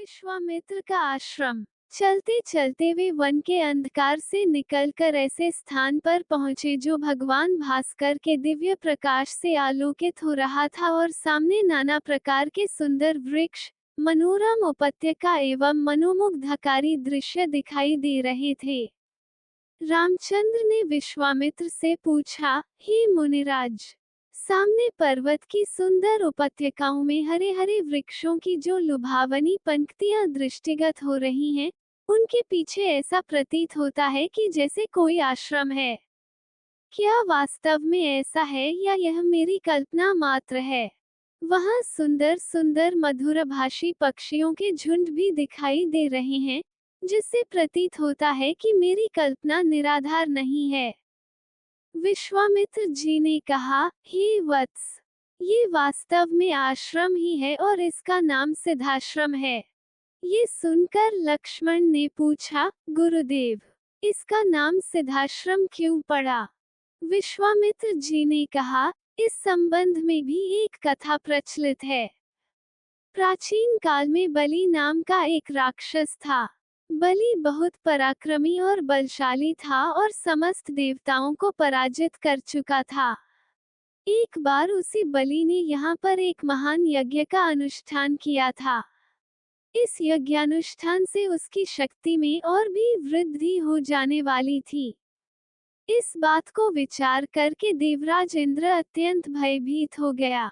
विश्वामित्र का आश्रम। चलते चलते वे वन के अंधकार से निकलकर ऐसे स्थान पर पहुंचे जो भगवान भास्कर के दिव्य प्रकाश से आलोकित हो रहा था और सामने नाना प्रकार के सुंदर वृक्ष, मनोरम उपत्यका एवं मनोमुग्धकारी दृश्य दिखाई दे रहे थे। रामचंद्र ने विश्वामित्र से पूछा, हे मुनिराज, सामने पर्वत की सुंदर उपत्यकाओं में हरे हरे वृक्षों की जो लुभावनी पंक्तियां दृष्टिगत हो रही हैं, उनके पीछे ऐसा प्रतीत होता है कि जैसे कोई आश्रम है। क्या वास्तव में ऐसा है या यह मेरी कल्पना मात्र है? वहां सुंदर सुंदर मधुरभाषी पक्षियों के झुंड भी दिखाई दे रहे हैं, जिससे प्रतीत होता है कि मेरी कल्पना निराधार नहीं है। विश्वामित्र जी ने कहा, हे वत्स, ये वास्तव में आश्रम ही है और इसका नाम सिद्धाश्रम है। ये सुनकर लक्ष्मण ने पूछा, गुरुदेव, इसका नाम सिद्धाश्रम क्यों पड़ा? विश्वामित्र जी ने कहा, इस संबंध में भी एक कथा प्रचलित है। प्राचीन काल में बलि नाम का एक राक्षस था। बलि बहुत पराक्रमी और बलशाली था और समस्त देवताओं को पराजित कर चुका था। एक बार उसी बलि ने यहाँ पर एक महान यज्ञ का अनुष्ठान किया था। इस यज्ञानुष्ठान से उसकी शक्ति में और भी वृद्धि हो जाने वाली थी। इस बात को विचार करके देवराज इंद्र अत्यंत भयभीत हो गया।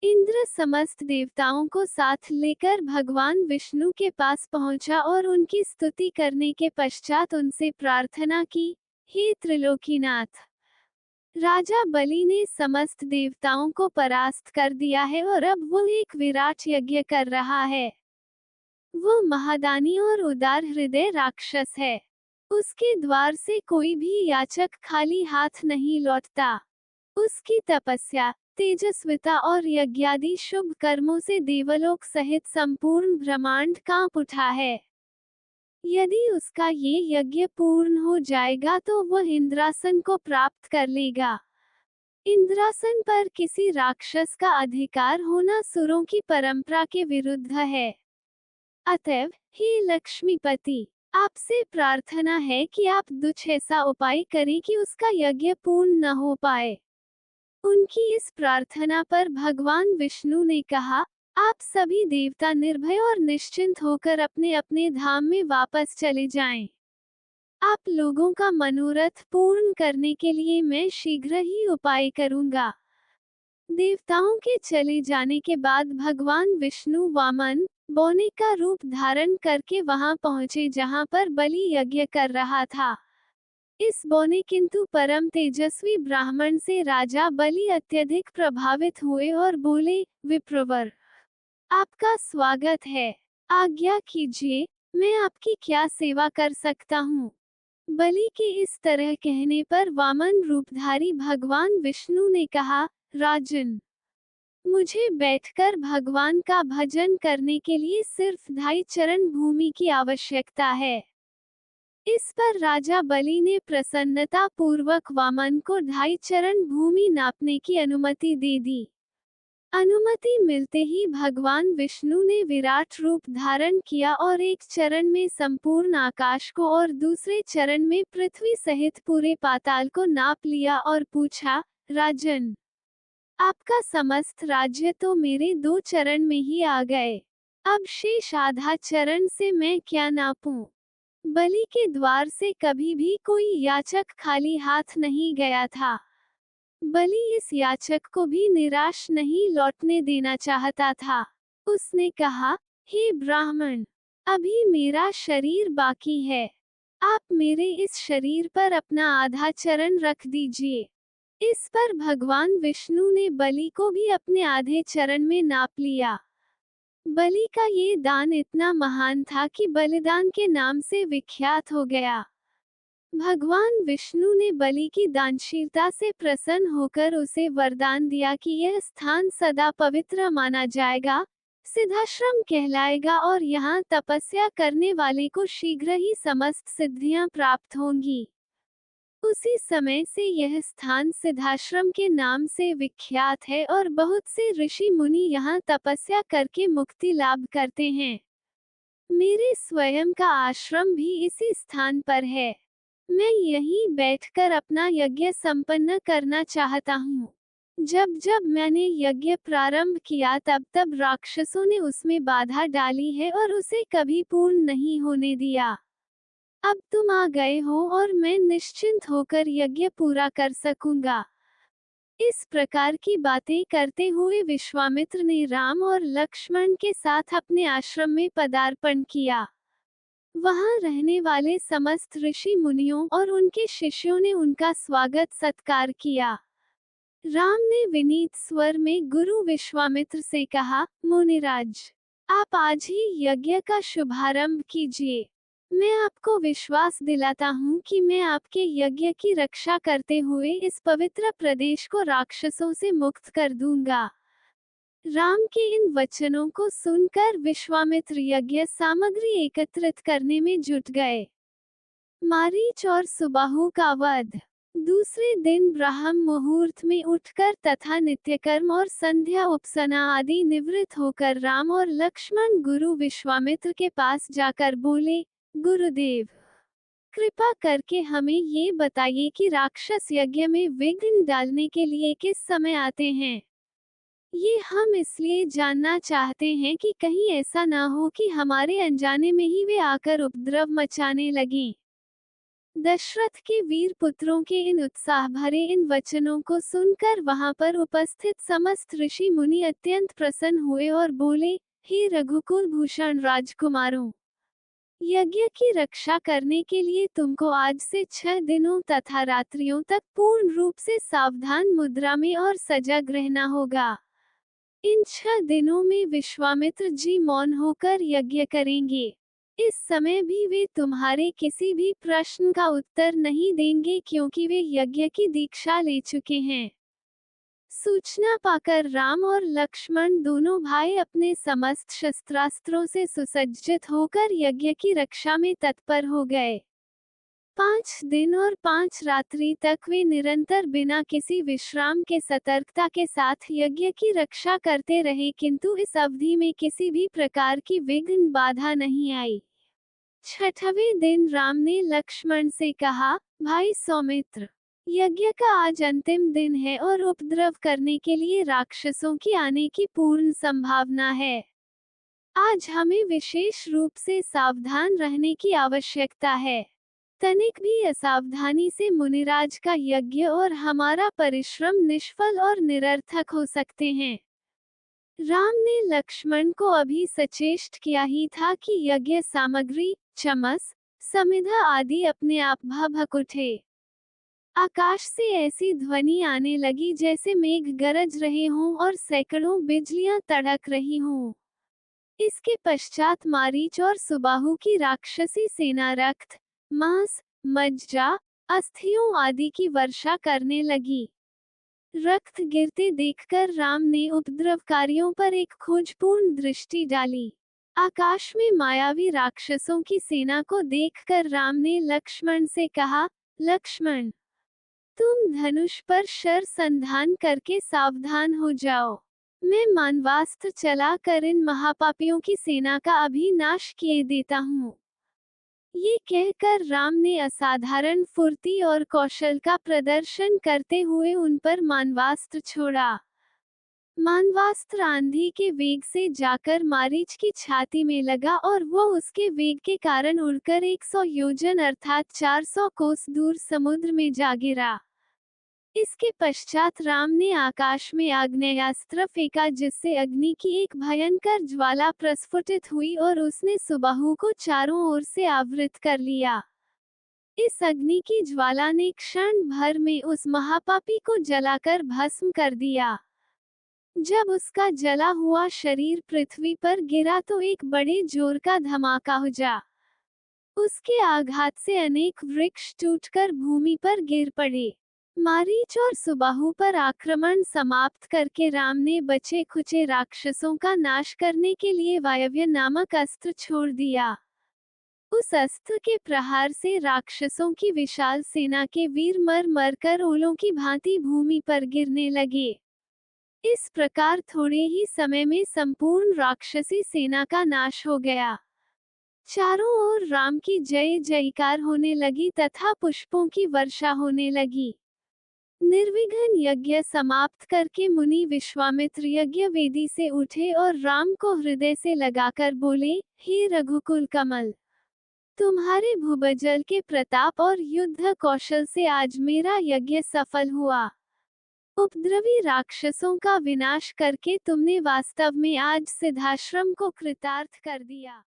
इंद्र समस्त देवताओं को साथ लेकर भगवान विष्णु के पास पहुंचा और उनकी स्तुति करने के पश्चात उनसे प्रार्थना की, हे त्रिलोकीनाथ, राजा बलि ने समस्त देवताओं को परास्त कर दिया है और अब वो एक विराट यज्ञ कर रहा है। वो महादानी और उदार हृदय राक्षस है। उसके द्वार से कोई भी याचक खाली हाथ नहीं लौटता। उसकी तपस्या, तेजस्विता और यज्ञादि शुभ कर्मों से देवलोक सहित संपूर्ण ब्रह्मांड कांप उठा है। यदि उसका ये यज्ञ पूर्ण हो जाएगा तो वह इंद्रासन को प्राप्त कर लेगा। इंद्रासन पर किसी राक्षस का अधिकार होना सुरों की परंपरा के विरुद्ध है। अतएव, हे लक्ष्मीपति, आपसे प्रार्थना है कि आप कुछ ऐसा उपाय करें कि उसका यज्ञ पूर्ण न हो पाए। उनकी इस प्रार्थना पर भगवान विष्णु ने कहा, आप सभी देवता निर्भय और निश्चिंत होकर अपने अपने धाम में वापस चले जाएं। आप लोगों का मनोरथ पूर्ण करने के लिए मैं शीघ्र ही उपाय करूंगा। देवताओं के चले जाने के बाद भगवान विष्णु वामन, बौने का रूप धारण करके वहां पहुंचे जहां पर बलि यज्ञ कर रहा था। इस बौने किंतु परम तेजस्वी ब्राह्मण से राजा बलि अत्यधिक प्रभावित हुए और बोले, विप्रवर, आपका स्वागत है। आज्ञा कीजिए, मैं आपकी क्या सेवा कर सकता हूँ? बलि के इस तरह कहने पर वामन रूपधारी भगवान विष्णु ने कहा, राजन, मुझे बैठकर भगवान का भजन करने के लिए सिर्फ 2.5 चरण भूमि की आवश्यकता है। इस पर राजा बलि ने प्रसन्नता पूर्वक वामन को 2.5 चरण भूमि नापने की अनुमति दे दी। अनुमति मिलते ही भगवान विष्णु ने विराट रूप धारण किया और एक चरण में संपूर्ण आकाश को और दूसरे चरण में पृथ्वी सहित पूरे पाताल को नाप लिया और पूछा, राजन, आपका समस्त राज्य तो मेरे 2 चरण में ही आ गए। अब शेष आधा चरण से मैं क्या नापूं? बलि के द्वार से कभी भी कोई याचक खाली हाथ नहीं गया था। बलि इस याचक को भी निराश नहीं लौटने देना चाहता था। उसने कहा, हे ब्राह्मण, अभी मेरा शरीर बाकी है। आप मेरे इस शरीर पर अपना आधा चरण रख दीजिए। इस पर भगवान विष्णु ने बलि को भी अपने आधे चरण में नाप लिया। बलि का ये दान इतना महान था कि बलिदान के नाम से विख्यात हो गया। भगवान विष्णु ने बलि की दानशीलता से प्रसन्न होकर उसे वरदान दिया कि यह स्थान सदा पवित्र माना जाएगा, सिद्धाश्रम कहलाएगा और यहाँ तपस्या करने वाले को शीघ्र ही समस्त सिद्धियां प्राप्त होंगी। उसी समय से यह स्थान सिद्धाश्रम के नाम से विख्यात है और बहुत से ऋषि मुनि यहाँ तपस्या करके मुक्ति लाभ करते हैं। मेरे स्वयं का आश्रम भी इसी स्थान पर है। मैं यहीं बैठकर अपना यज्ञ संपन्न करना चाहता हूँ। जब जब मैंने यज्ञ प्रारंभ किया तब तब राक्षसों ने उसमें बाधा डाली है और उसे कभी पूर्ण नहीं होने दिया। अब तुम आ गए हो और मैं निश्चिंत होकर यज्ञ पूरा कर सकूंगा। इस प्रकार की बातें करते हुए विश्वामित्र ने राम और लक्ष्मण के साथ अपने आश्रम में पदार्पण किया। वहां रहने वाले समस्त ऋषि मुनियों और उनके शिष्यों ने उनका स्वागत सत्कार किया। राम ने विनीत स्वर में गुरु विश्वामित्र से कहा, मुनिराज, आप आज ही यज्ञ का शुभारंभ कीजिए। मैं आपको विश्वास दिलाता हूँ कि मैं आपके यज्ञ की रक्षा करते हुए इस पवित्र प्रदेश को राक्षसों से मुक्त कर दूंगा। राम के इन वचनों को सुनकर विश्वामित्र यज्ञ सामग्री एकत्रित करने में जुट गए। मारीच और सुबाहु का वध। दूसरे दिन ब्राह्म मुहूर्त में उठकर तथा नित्यकर्म और संध्या उपसना आदि निवृत्त होकर राम और लक्ष्मण गुरु विश्वामित्र के पास जाकर बोले, गुरुदेव, कृपा करके हमें ये बताइए कि राक्षस यज्ञ में विघ्न डालने के लिए किस समय आते हैं। ये हम इसलिए जानना चाहते हैं कि कहीं ऐसा ना हो कि हमारे अनजाने में ही वे आकर उपद्रव मचाने लगें। दशरथ के वीर पुत्रों के इन उत्साह भरे इन वचनों को सुनकर वहां पर उपस्थित समस्त ऋषि मुनि अत्यंत प्रसन्न हुए और बोले, हे रघुकुल भूषण राजकुमारों, यज्ञ की रक्षा करने के लिए तुमको आज से 6 दिनों तथा रात्रियों तक पूर्ण रूप से सावधान मुद्रा में और सजग रहना होगा। इन 6 दिनों में विश्वामित्र जी मौन होकर यज्ञ करेंगे। इस समय भी वे तुम्हारे किसी भी प्रश्न का उत्तर नहीं देंगे क्योंकि वे यज्ञ की दीक्षा ले चुके हैं। सूचना पाकर राम और लक्ष्मण दोनों भाई अपने समस्त शस्त्रास्त्रों से सुसज्जित होकर यज्ञ की रक्षा में तत्पर हो गए। 5 दिन और 5 रात्रि तक वे निरंतर बिना किसी विश्राम के सतर्कता के साथ यज्ञ की रक्षा करते रहे, किंतु इस अवधि में किसी भी प्रकार की विघ्न बाधा नहीं आई। 6वें दिन राम ने लक्ष्मण से कहा, भाई सौमित्र, यज्ञ का आज अंतिम दिन है और उपद्रव करने के लिए राक्षसों की आने की पूर्ण संभावना है। आज हमें विशेष रूप से सावधान रहने की आवश्यकता है। तनिक भी असावधानी से मुनिराज का यज्ञ और हमारा परिश्रम निष्फल और निरर्थक हो सकते हैं। राम ने लक्ष्मण को अभी सचेष्ट किया ही था कि यज्ञ सामग्री, चमस, समिधा आदि अपने आप भभक उठे। आकाश से ऐसी ध्वनि आने लगी जैसे मेघ गरज रहे हों और सैकड़ों बिजलियां तड़क रही हों। इसके पश्चात मारीच और सुबाहु की राक्षसी सेना रक्त, मांस, मज्जा, अस्थियों आदि की वर्षा करने लगी। रक्त गिरते देखकर राम ने उपद्रवकारियों पर एक खोजपूर्ण दृष्टि डाली। आकाश में मायावी राक्षसों की सेना को देखकर राम ने लक्ष्मण से कहा, लक्ष्मण, तुम धनुष पर शर संधान करके सावधान हो जाओ। मैं मानवास्त्र चलाकर इन महापापियों की सेना का अभी नाश किए देता हूँ। ये कहकर राम ने असाधारण फुर्ती और कौशल का प्रदर्शन करते हुए उन पर मानवास्त्र छोड़ा। मानवास्त्र आंधी के वेग से जाकर मारीच की छाती में लगा और वो उसके वेग के कारण उड़कर 100 योजन अर्थात 400 कोस दूर समुद्र में जा गिरा। इसके पश्चात राम ने आकाश में आग्नेयास्त्र फेंका जिससे अग्नि की एक भयंकर ज्वाला प्रस्फुटित हुई और उसने सुबाहु को चारों ओर से आवृत कर लिया। इस अग्नि की ज्वाला ने क्षण भर में उस महापापी को जलाकर भस्म कर दिया। जब उसका जला हुआ शरीर पृथ्वी पर गिरा तो एक बड़े जोर का धमाका हुआ। उसके आघात से अनेक वृक्ष टूटकर भूमि पर गिर पड़े। मारीच और सुबाहु पर आक्रमण समाप्त करके राम ने बचे खुचे राक्षसों का नाश करने के लिए वायव्य नामक अस्त्र छोड़ दिया। उस अस्त्र के प्रहार से राक्षसों की विशाल सेना के वीर मर मरकर ओलों की भांति भूमि पर गिरने लगे। इस प्रकार थोड़े ही समय में संपूर्ण राक्षसी सेना का नाश हो गया। चारों ओर राम की जय जयकार होने लगी तथा पुष्पों की वर्षा होने लगी। निर्विघ्न यज्ञ समाप्त करके मुनि विश्वामित्र यज्ञ वेदी से उठे और राम को हृदय से लगाकर बोले, हे रघुकुल कमल, तुम्हारे भूबजल के प्रताप और युद्ध कौशल से आज मेरा यज्ञ सफल हुआ। उपद्रवी राक्षसों का विनाश करके तुमने वास्तव में आज सिद्धाश्रम को कृतार्थ कर दिया।